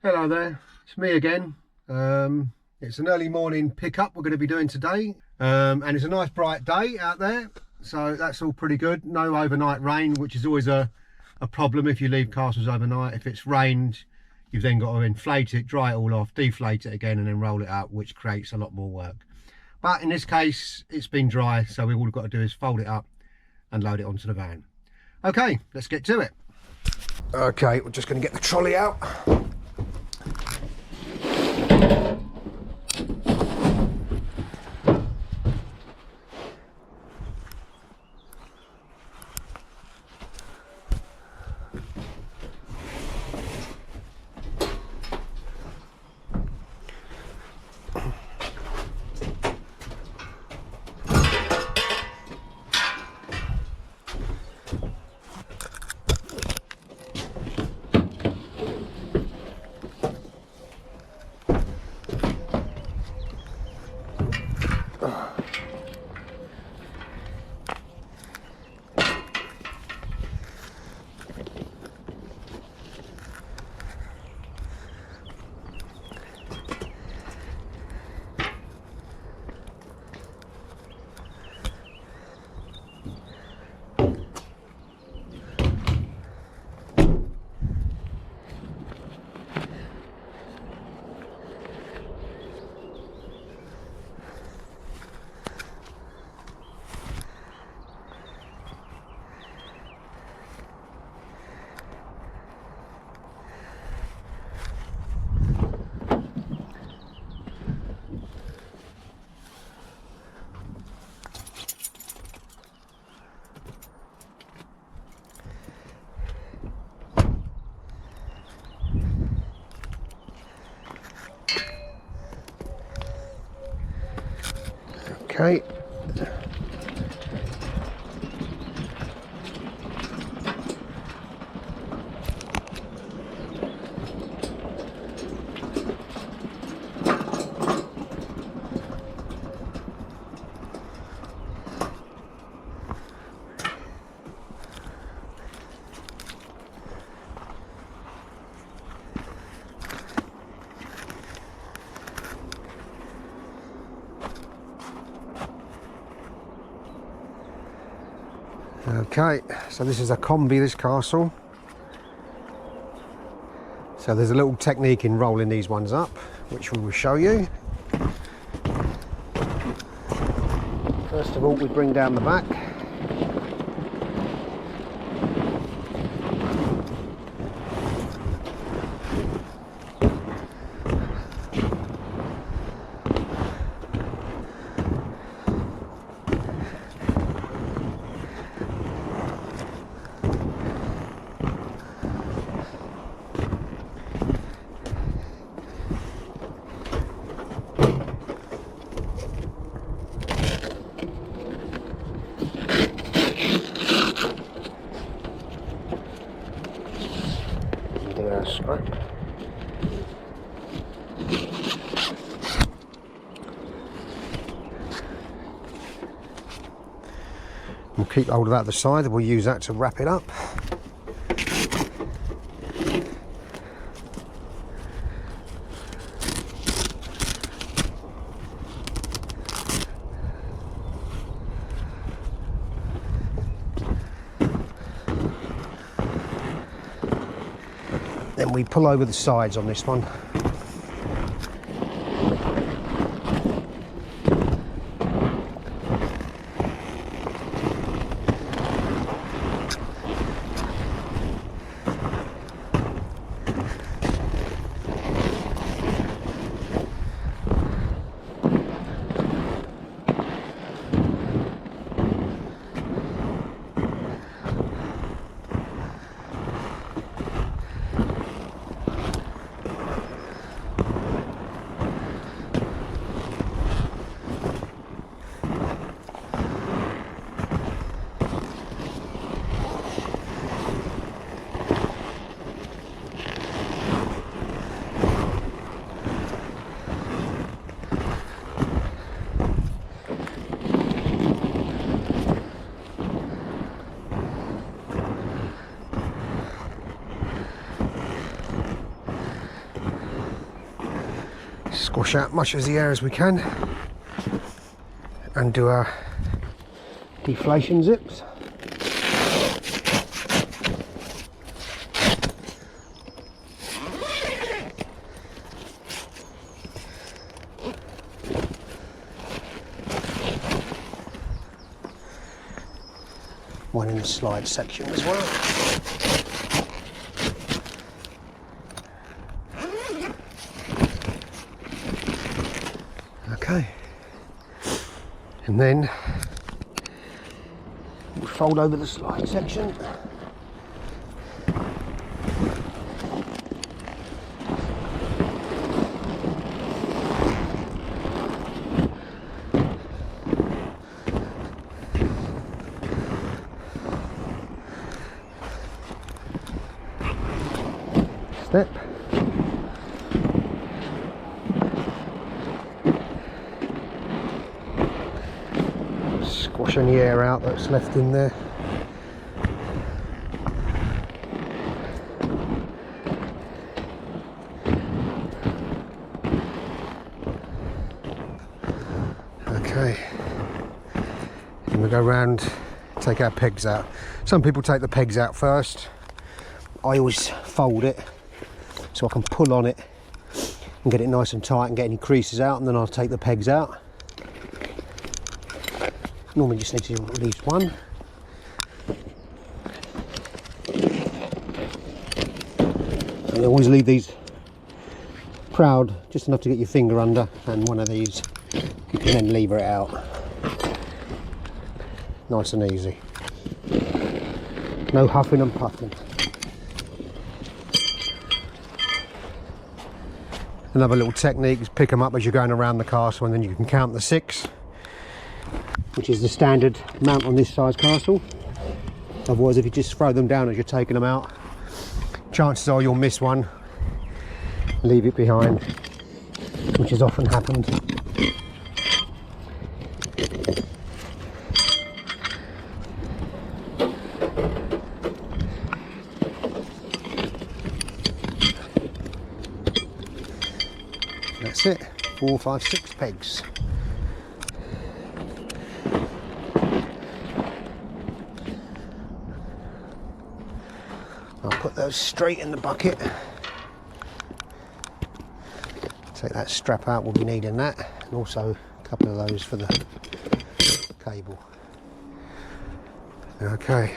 Hello there, it's me again. It's an early morning pickup we're going to be doing today, and it's a nice bright day out there, so that's all pretty good. No overnight rain, which is always a problem if you leave castles overnight. If it's rained, you've then got to inflate it, dry it all off, deflate it again, and then roll it out, which creates a lot more work. But in this case, it's been dry, so all we've got to do is fold it up and load it onto the van. Okay, let's get to it. Okay, we're just going to get the trolley out. Okay. Okay, so this is a combi, this castle. So there's a little technique in rolling these ones up, which we will show you. First of all, we bring down the back. Strap. We'll keep hold of that at the side, we'll use that to wrap it up. Then we pull over the sides on this one. Squash out much of the air as we can and do our deflation zips. One in the slide section as well. Okay, and then we fold over the slide section. Step. Squash any air out that's left in there. Okay, and we go round, take our pegs out. Some people take the pegs out first. I always fold it so I can pull on it and get it nice and tight and get any creases out, and then I'll take the pegs out. Normally just need to do at least one. And always leave these proud, just enough to get your finger under, and one of these you can then lever it out. Nice and easy. No huffing and puffing. Another little technique is pick them up as you're going around the castle, and then you can count the 6, which is the standard mount on this size castle. Otherwise, if you just throw them down as you're taking them out, chances are you'll miss one, leave it behind, which has often happened. That's it, 4, 5, 6 pegs. I'll put those straight in the bucket. Take that strap out, we'll be needing that, and also a couple of those for the cable. Okay.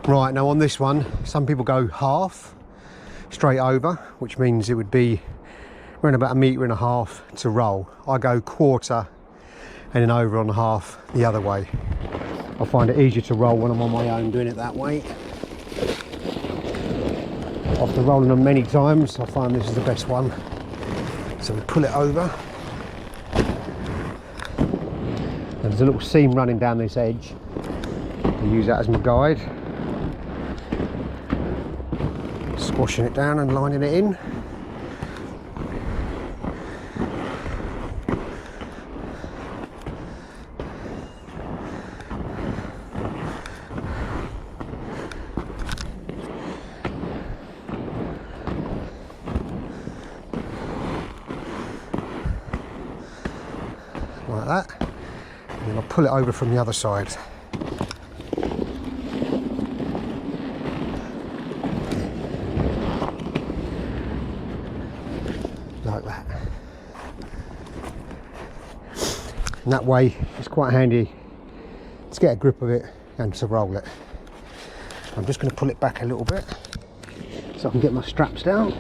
Right, now on this one, some people go half straight over, which means it would be around about 1.5 meters to roll. I go quarter and then over on the half the other way. I find it easier to roll when I'm on my own doing it that way. After rolling them many times, I find this is the best one. So we pull it over. And there's a little seam running down this edge. I use that as my guide. Squashing it down and lining it in. Like that, and then I'll pull it over from the other side. Like that. And that way it's quite handy to get a grip of it and to roll it. I'm just going to pull it back a little bit so I can get my straps down.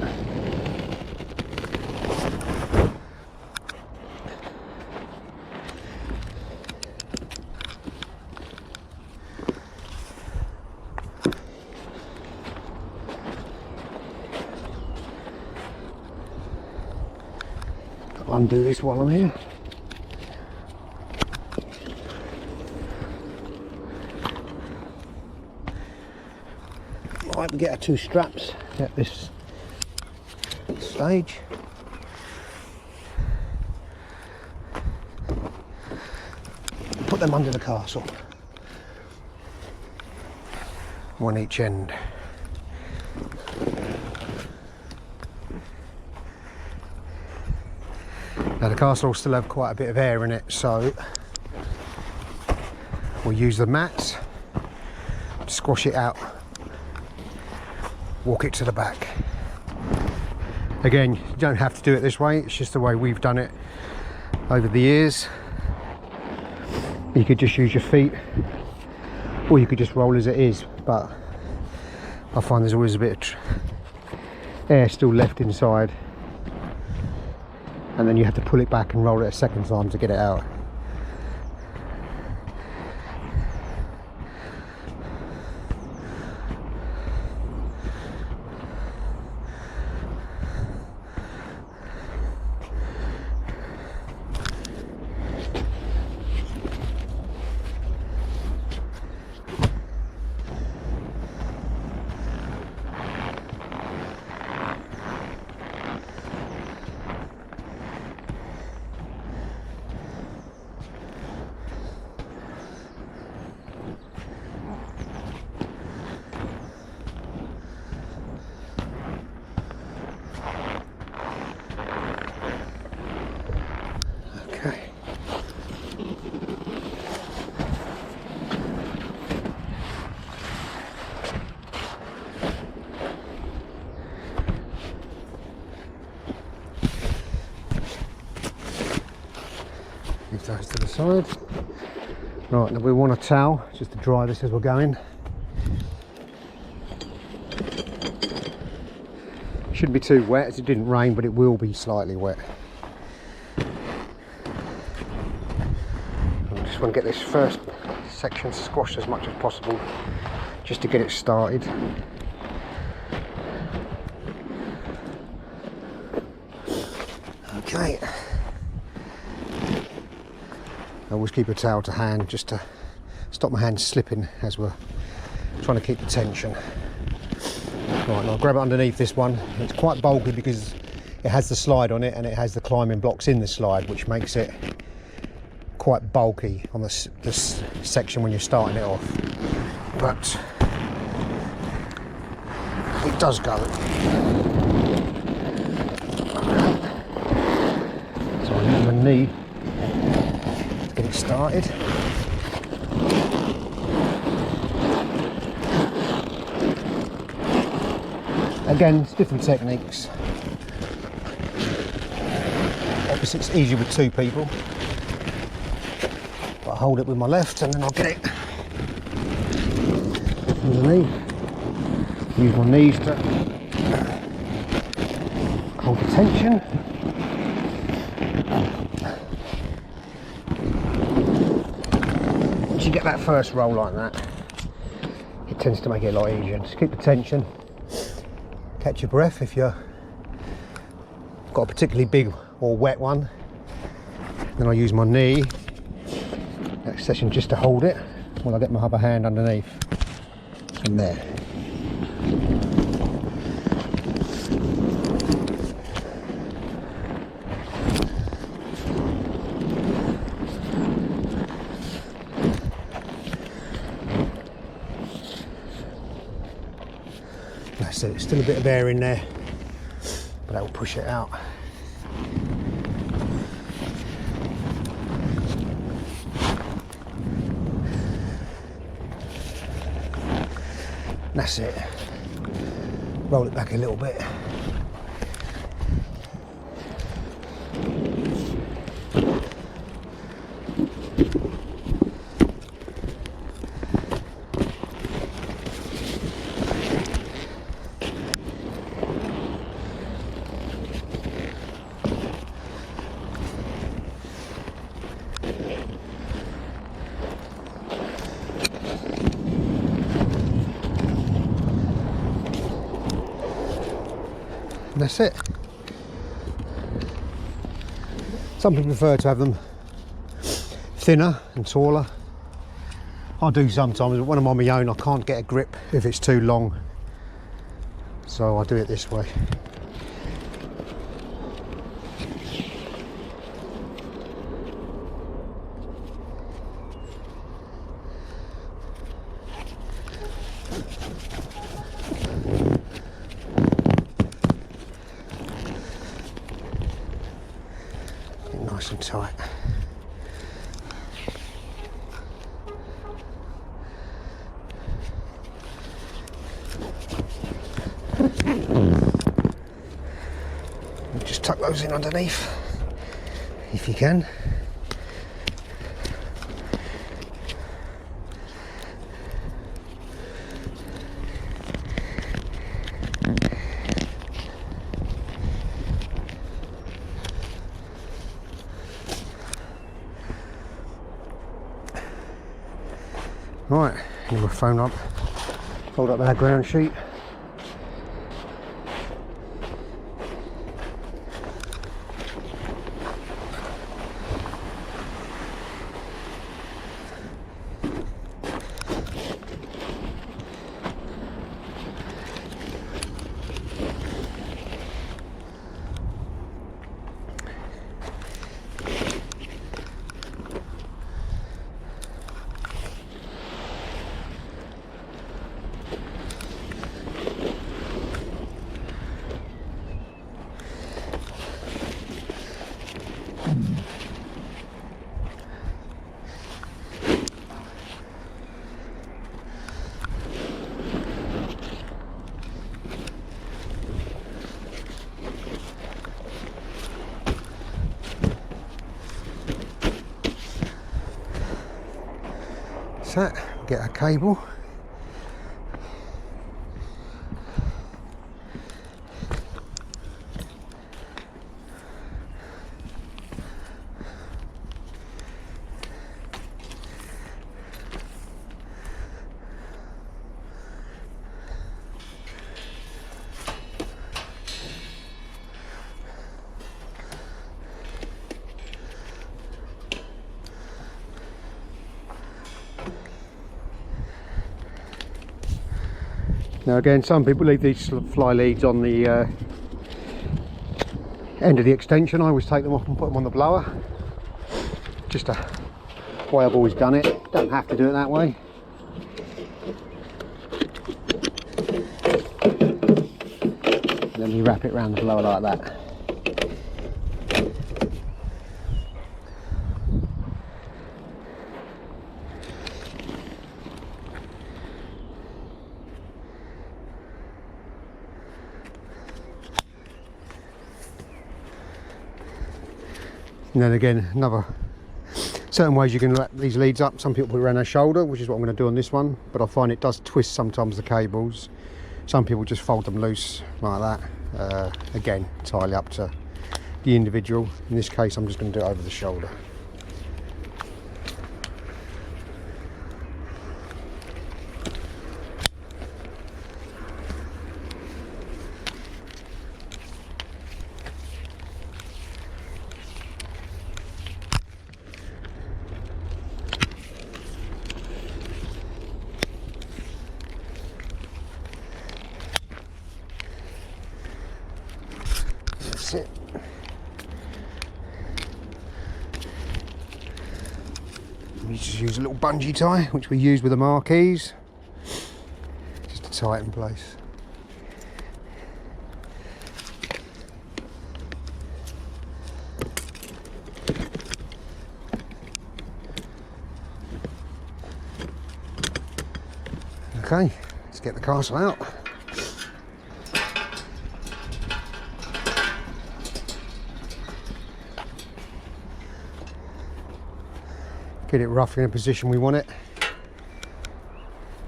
Undo this while I'm here. Right, we get our 2 straps at this stage. Put them under the castle. One each end. Now the castle will still have quite a bit of air in it, so we'll use the mats, squash it out, walk it to the back. Again, you don't have to do it this way, it's just the way we've done it over the years. You could just use your feet, or you could just roll as it is, but I find there's always a bit of air still left inside, and then you have to pull it back and roll it a second time to get it out. Move those to the side. Right, now we want a towel just to dry this as we're going. Shouldn't be too wet as it didn't rain, but it will be slightly wet. I just want to get this first section squashed as much as possible just to get it started. Okay. I always keep a towel to hand just to stop my hands slipping as we're trying to keep the tension. Right, and I'll grab it underneath this one. It's quite bulky because it has the slide on it and it has the climbing blocks in the slide, which makes it quite bulky on this section when you're starting it off. But it does go. So I use my knee to get it started. Again, it's different techniques. Obviously it's easier with two people. But I hold it with my left and then I'll get it underneath. Use my knees to hold the tension. Once you get that first roll like that, it tends to make it a lot easier. Just keep the tension. Catch your breath if you've got a particularly big or wet one. Then I use my knee next session just to hold it while I get my other hand underneath. And there. That's it, still a bit of air in there, but that will push it out. That's it. Roll it back a little bit. And that's it. Some people prefer to have them thinner and taller. I do sometimes, but when I'm on my own I can't get a grip if it's too long, so I do it this way. and tight. Just tuck those in underneath if you can. Right, and we'll fold up our ground sheet. So, get a cable. Now again, some people leave these fly leads on the end of the extension. I always take them off and put them on the blower. Just a way I've always done it. Don't have to do it that way. And then you wrap it around the blower like that. And then again, certain ways you can wrap these leads up. Some people put it around their shoulder, which is what I'm going to do on this one, but I find it does twist sometimes the cables. Some people just fold them loose like that. Again, entirely up to the individual. In this case, I'm just going to do it over the shoulder. That's it. We just use a little bungee tie, which we use with the marquees, just to tie it in place. Okay, let's get the castle out. Get it roughly in a position we want it.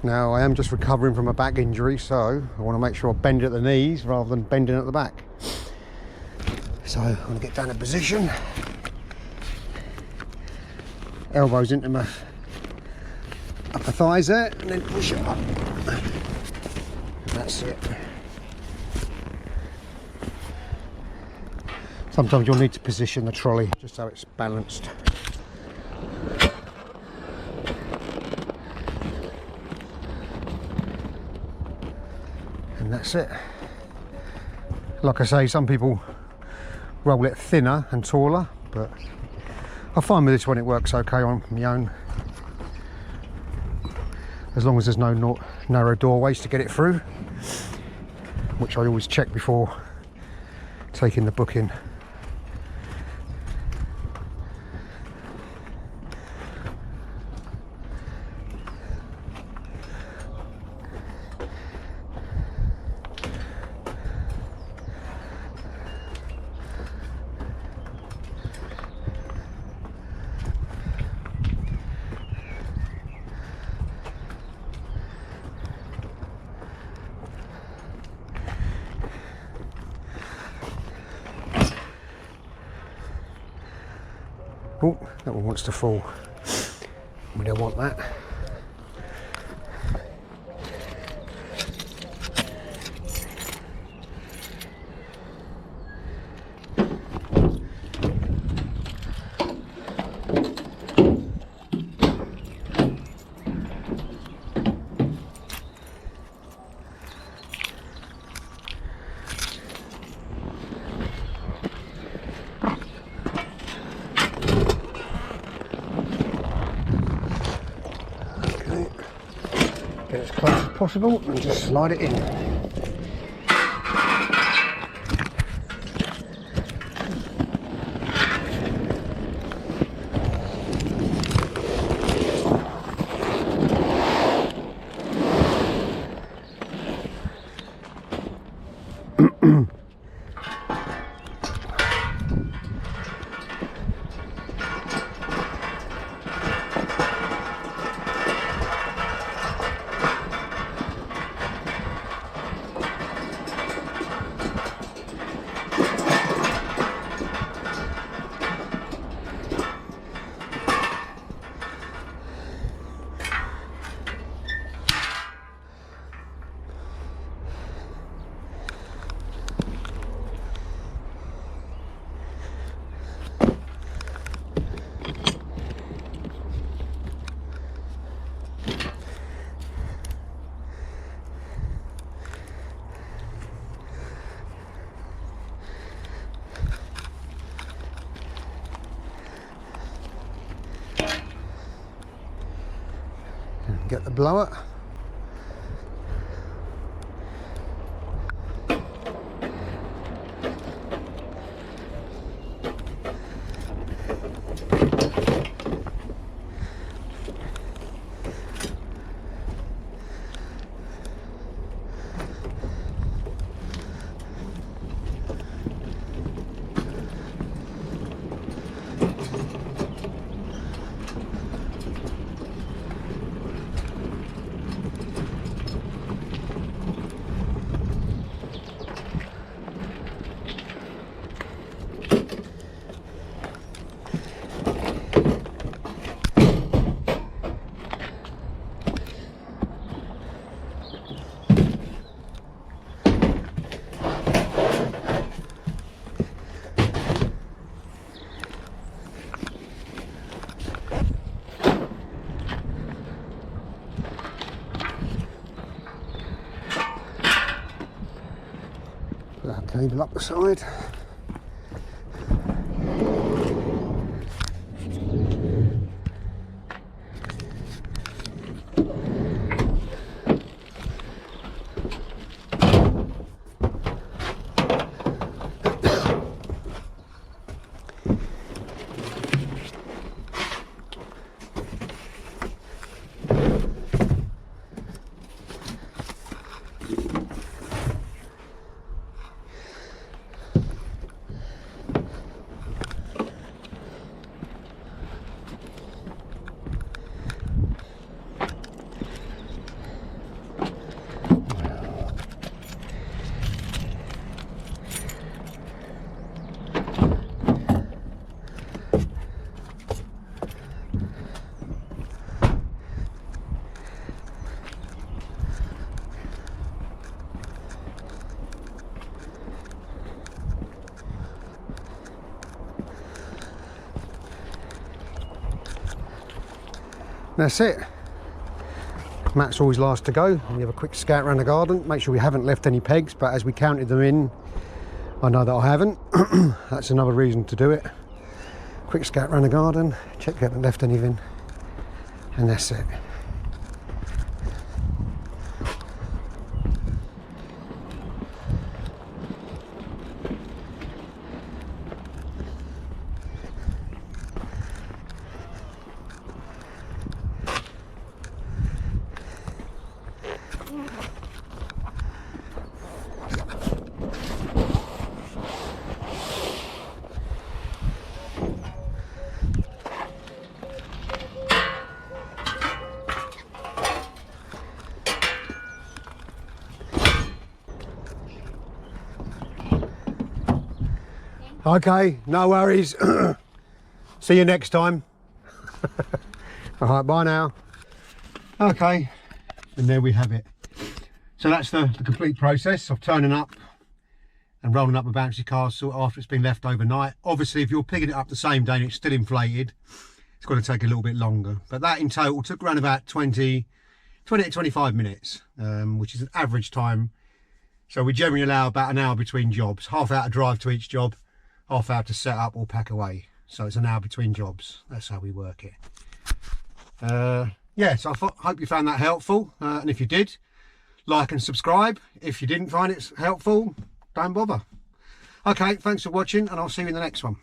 Now I am just recovering from a back injury, so I want to make sure I bend it at the knees rather than bending at the back. So I'm going to get down in position, elbows into my upper thighs there, and then push it up. That's it. Sometimes you'll need to position the trolley just so it's balanced. And that's it. Like I say, some people roll it thinner and taller, but I find with this one it works okay on my own, as long as there's no narrow doorways to get it through, which I always check before taking the book in. Oh, that one wants to fall. We don't want that. Get as close as possible and just slide it in. Get the blower. Put that cable up the side. That's it. Mat's always last to go. We have a quick scout around the garden, make sure we haven't left any pegs, but as we counted them in, I know that I haven't. That's another reason to do it. Quick scout around the garden, check we haven't left anything, and that's it. Okay, no worries. See you next time. All right, bye now. Okay, and there we have it. So that's the complete process of turning up and rolling up a bouncy castle after it's been left overnight. Obviously, if you're picking it up the same day and it's still inflated, it's going to take a little bit longer. But that in total took around about 20 to 25 minutes, which is an average time. So we generally allow about an hour between jobs, half hour to drive to each job, half hour to set up or pack away. So it's an hour between jobs. That's how we work it. Yeah, so I hope you found that helpful. And if you did, like and subscribe. If you didn't find it helpful, don't bother. Okay, thanks for watching, and I'll see you in the next one.